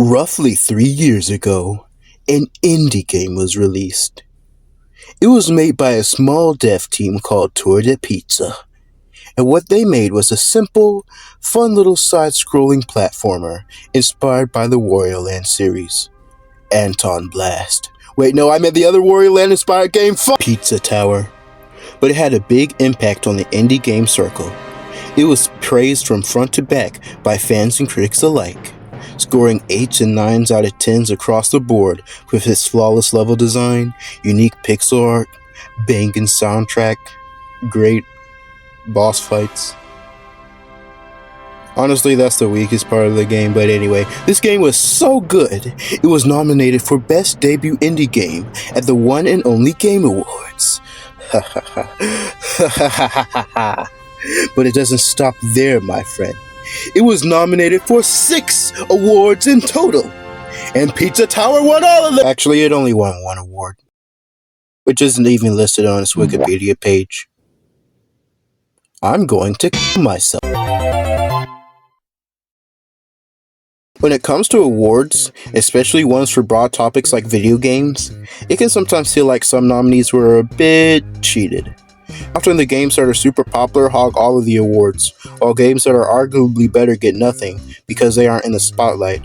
Roughly 3 years ago, an indie game was released. It was made by a small dev team called Pizza, and what they made was a simple, fun little side-scrolling platformer inspired by the Wario Land series, Anton Blast. Wait, no, I meant the other Wario Land inspired game, Pizza Tower. But it had a big impact on the indie game circle. It was praised from front to back by fans and critics alike, scoring 8s and 9s out of 10s across the board with its flawless level design, unique pixel art, banging soundtrack, great boss fights. Honestly, that's the weakest part of the game, but anyway, this game was so good, it was nominated for Best Debut Indie Game at the One and Only Game Awards. But it doesn't stop there, my friend. It was nominated for 6 awards in total, and Pizza Tower won all of them. Actually, it only won 1 award, which isn't even listed on its Wikipedia page. I'm going to kill myself. When it comes to awards, especially ones for broad topics like video games, it can sometimes feel like some nominees were a bit cheated. Often the games that are super popular hog all of the awards, while games that are arguably better get nothing because they aren't in the spotlight.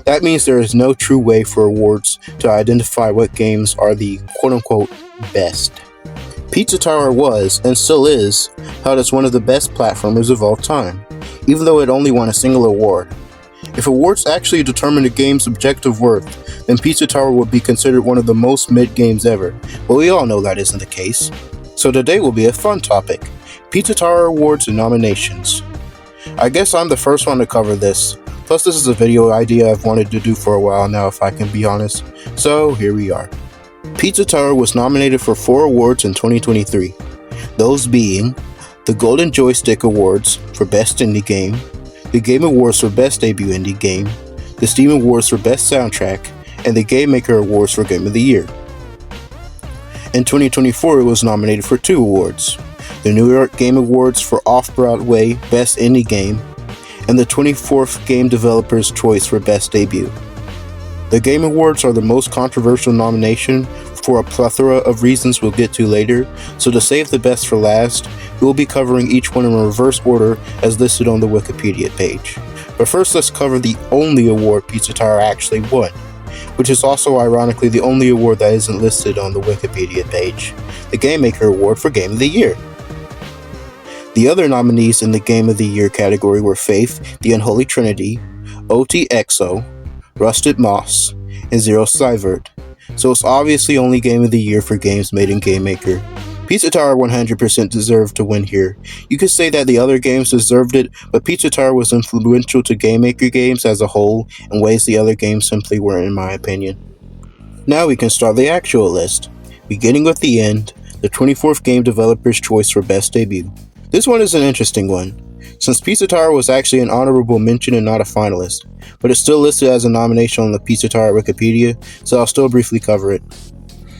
That means there is no true way for awards to identify what games are the quote-unquote best. Pizza Tower was, and still is, held as one of the best platformers of all time, even though it only won a single award. If awards actually determine a game's objective worth, then Pizza Tower would be considered one of the most mid games ever, but we all know that isn't the case. So today will be a fun topic, Pizza Tower awards and nominations. I guess I'm the first one to cover this, plus this is a video idea I've wanted to do for a while now if I can be honest, so here we are. Pizza Tower was nominated for 4 awards in 2023, those being the Golden Joystick Awards for Best Indie Game, the Game Awards for Best Debut Indie Game, the Steam Awards for Best Soundtrack, and the Game Maker Awards for Game of the Year. In 2024, it was nominated for 2 awards, the New York Game Awards for Off-Broadway Best Indie Game, and the 24th Game Developer's Choice for Best Debut. The Game Awards are the most controversial nomination for a plethora of reasons we'll get to later, so to save the best for last, we'll be covering each one in reverse order as listed on the Wikipedia page. But first let's cover the only award Pizza Tower actually won, which is also ironically the only award that isn't listed on the Wikipedia page, the Game Maker Award for Game of the Year. The other nominees in the Game of the Year category were Faith, The Unholy Trinity, POTAkccoon, Rusted Moss, and Zero Sivert, so it's obviously only Game of the Year for games made in Game Maker. Pizza Tower 100% deserved to win here. You could say that the other games deserved it, but Pizza Tower was influential to Game Maker games as a whole in ways the other games simply weren't in my opinion. Now we can start the actual list, beginning with the end, the 24th Game Developer's Choice for Best Debut. This one is an interesting one, since Pizza Tower was actually an honorable mention and not a finalist, but it's still listed as a nomination on the Pizza Tower Wikipedia, so I'll still briefly cover it.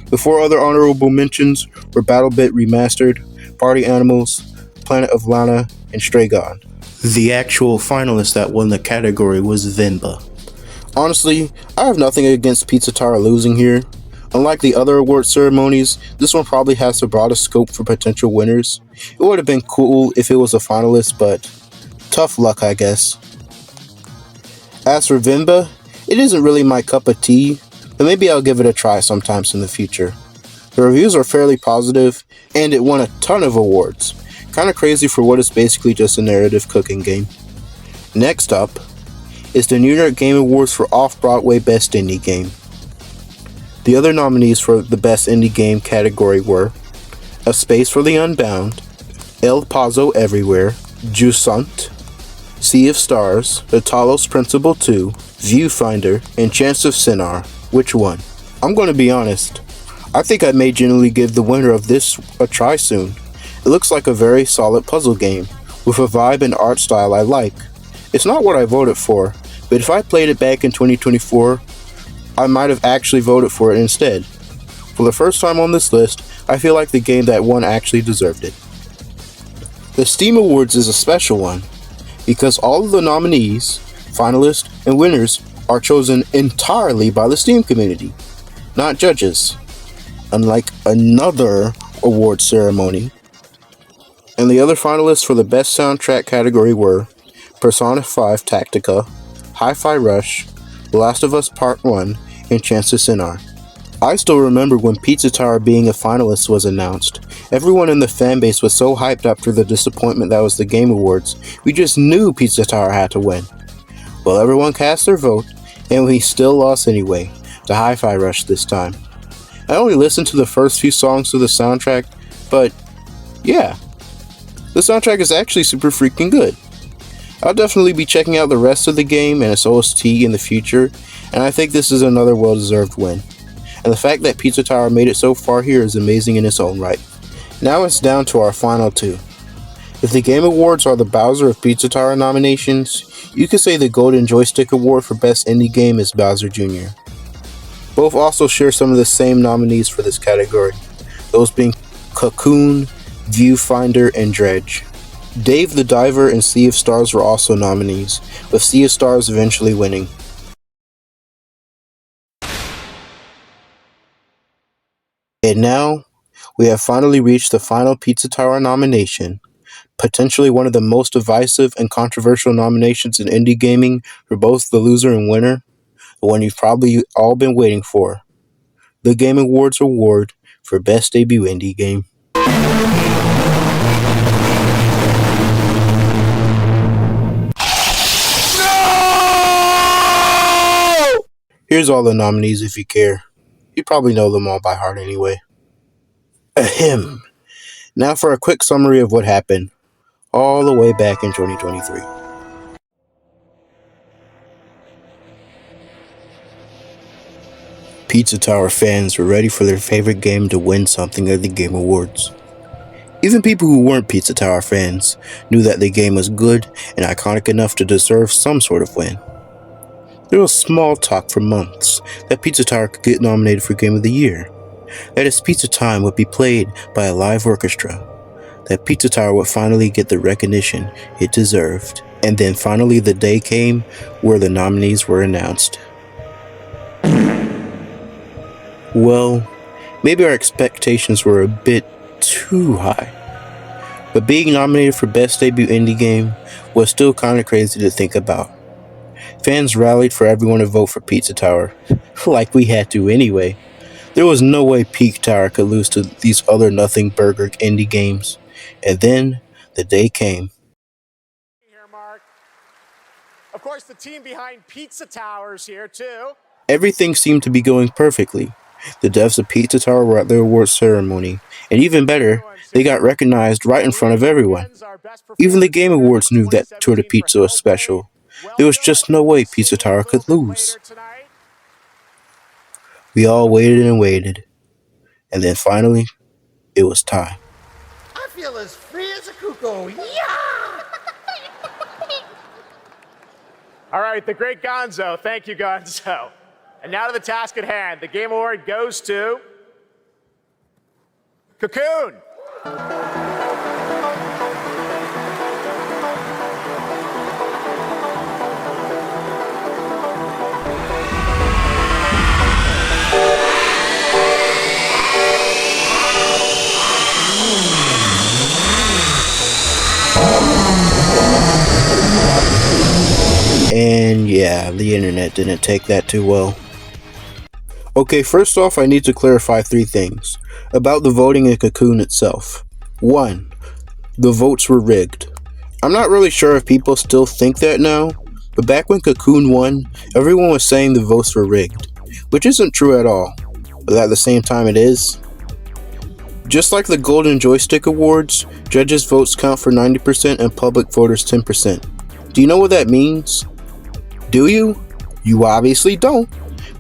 The 4 other honorable mentions were BattleBit Remastered, Party Animals, Planet of Lana, and Stray God. The actual finalist that won the category was Venba. Honestly, I have nothing against Pizza Tower losing here. Unlike the other award ceremonies, this one probably has the broadest scope for potential winners. It would have been cool if it was a finalist, but tough luck, I guess. As for Venba, it isn't really my cup of tea, but maybe I'll give it a try sometimes in the future. The reviews are fairly positive, and it won a ton of awards. Kinda crazy for what is basically just a narrative cooking game. Next up is the New York Game Awards for Off-Broadway Best Indie Game. The other nominees for the Best Indie Game category were A Space for the Unbound, El Paso Everywhere, Jusant, Sea of Stars, The Talos Principle 2, Viewfinder, and Chance of Sinar. Which one? I'm going to be honest. I think I may genuinely give the winner of this a try soon. It looks like a very solid puzzle game, with a vibe and art style I like. It's not what I voted for, but if I played it back in 2024, I might have actually voted for it instead. For the first time on this list, I feel like the game that won actually deserved it. The Steam Awards is a special one, because all of the nominees, finalists, and winners are chosen entirely by the Steam community, not judges, unlike another award ceremony. And the other finalists for the Best Soundtrack category were Persona 5 Tactica, Hi-Fi Rush, The Last of Us Part 1, and Chance to Sinner. I still remember when Pizza Tower being a finalist was announced. Everyone in the fanbase was so hyped after the disappointment that was the Game Awards. We just knew Pizza Tower had to win. Well, everyone cast their vote, and we still lost anyway, to Hi-Fi Rush this time. I only listened to the first few songs of the soundtrack, but yeah, the soundtrack is actually super freaking good. I'll definitely be checking out the rest of the game and its OST in the future, and I think this is another well-deserved win. And the fact that Pizza Tower made it so far here is amazing in its own right. Now it's down to our final two. If the Game Awards are the Bowser of Pizza Tower nominations, you could say the Golden Joystick Award for Best Indie Game is Bowser Jr. Both also share some of the same nominees for this category, those being Cocoon, Viewfinder, and Dredge. Dave the Diver and Sea of Stars were also nominees, with Sea of Stars eventually winning. And now, we have finally reached the final Pizza Tower nomination, potentially one of the most divisive and controversial nominations in indie gaming for both the loser and winner, the one you've probably all been waiting for. The Game Awards Award for Best Debut Indie Game. No! Here's all the nominees if you care. You probably know them all by heart anyway. Ahem. Now for a quick summary of what happened all the way back in 2023. Pizza Tower fans were ready for their favorite game to win something at the Game Awards. Even people who weren't Pizza Tower fans knew that the game was good and iconic enough to deserve some sort of win. There was small talk for months that Pizza Tower could get nominated for Game of the Year, that its Pizza Time would be played by a live orchestra, that Pizza Tower would finally get the recognition it deserved, and then finally the day came where the nominees were announced. Well, maybe our expectations were a bit too high, but being nominated for Best Debut Indie Game was still kinda crazy to think about. Fans rallied for everyone to vote for Pizza Tower, like we had to anyway. There was no way Pizza Tower could lose to these other nothing burger indie games. And then the day came. Here, Mark. Of course, the team behind Pizza Tower's here too. Everything seemed to be going perfectly. The devs of Pizza Tower were at their awards ceremony, and even better, they got recognized right in front of everyone. Even the Game Awards knew that Tour de Pizza was special. There was just no way Pizza Tower could lose. We all waited and waited, and then finally, it was time. I feel as free as a cuckoo. Yeah! All right, the great Gonzo. Thank you, Gonzo. And now to the task at hand. The Game Award goes to Cocoon. And yeah, the internet didn't take that too well. Okay, first off, I need to clarify 3 things about the voting in Cocoon itself. 1. The votes were rigged. I'm not really sure if people still think that now, but back when Cocoon won, everyone was saying the votes were rigged, which isn't true at all, but at the same time it is. Just like the Golden Joystick Awards, judges' votes count for 90% and public voters 10%. Do you know what that means? Do you? You obviously don't,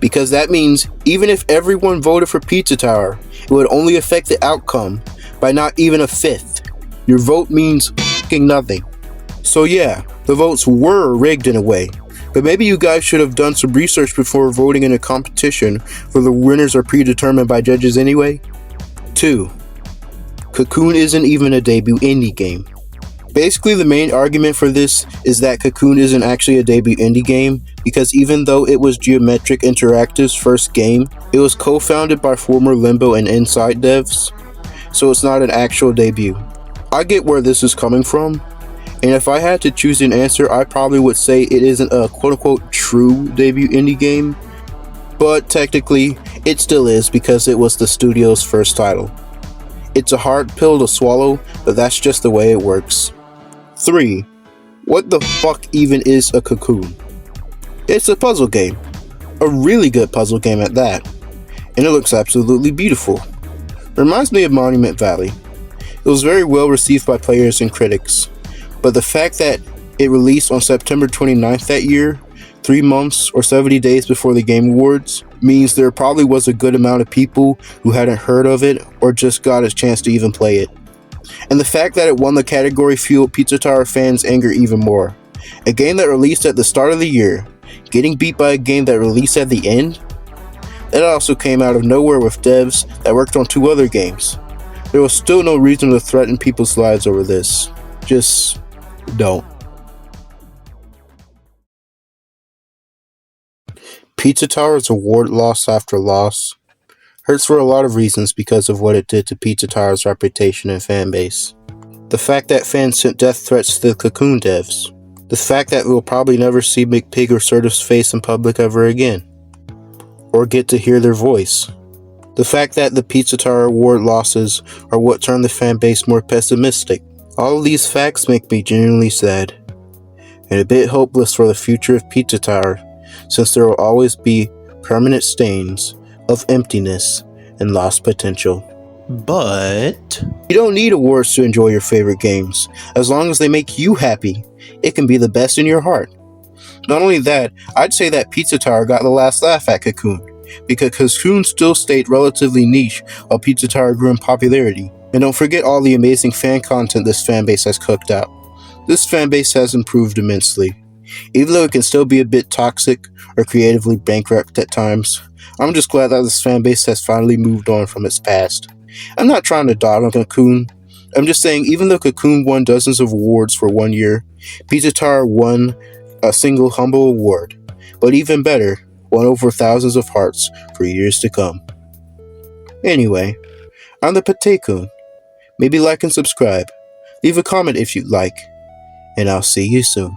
because that means even if everyone voted for Pizza Tower, it would only affect the outcome by not even a fifth. Your vote means f***ing nothing. So yeah, the votes were rigged in a way, but maybe you guys should have done some research before voting in a competition where the winners are predetermined by judges anyway. 2. Cocoon isn't even a debut indie game. Basically, the main argument for this is that Cocoon isn't actually a debut indie game, because even though it was Geometric Interactive's first game, it was co-founded by former Limbo and Inside devs, so it's not an actual debut. I get where this is coming from, and if I had to choose an answer, I probably would say it isn't a quote-unquote true debut indie game, but technically, it still is because it was the studio's first title. It's a hard pill to swallow, but that's just the way it works. 3. What the fuck even is a Cocoon? It's a puzzle game. A really good puzzle game at that. And it looks absolutely beautiful. Reminds me of Monument Valley. It was very well received by players and critics. But the fact that it released on September 29th that year, 3 months or 70 days before the Game Awards, means there probably was a good amount of people who hadn't heard of it or just got a chance to even play it. And the fact that it won the category fueled Pizza Tower fans' anger even more. A game that released at the start of the year, getting beat by a game that released at the end? That also came out of nowhere with devs that worked on 2 other games. There was still no reason to threaten people's lives over this. Just don't. Pizza Tower's award loss after loss hurts for a lot of reasons because of what it did to Pizza Tower's reputation and fanbase. The fact that fans sent death threats to the Cocoon devs. The fact that we'll probably never see McPig or Sertif's face in public ever again. Or get to hear their voice. The fact that the Pizza Tower award losses are what turned the fanbase more pessimistic. All of these facts make me genuinely sad. And a bit hopeless for the future of Pizza Tower, since there will always be permanent stains of emptiness and lost potential. But you don't need awards to enjoy your favorite games. As long as they make you happy, it can be the best in your heart. Not only that, I'd say that Pizza Tower got the last laugh at Cocoon, because Cocoon still stayed relatively niche while Pizza Tower grew in popularity. And don't forget all the amazing fan content this fanbase has cooked out. This fanbase has improved immensely. Even though it can still be a bit toxic or creatively bankrupt at times, I'm just glad that this fanbase has finally moved on from its past. I'm not trying to dog on Cocoon. I'm just saying, even though Cocoon won dozens of awards for 1 year, Pizza Tower won a single humble award. But even better, won over thousands of hearts for years to come. Anyway, I'm the POTAkccoon. Maybe like and subscribe. Leave a comment if you'd like. And I'll see you soon.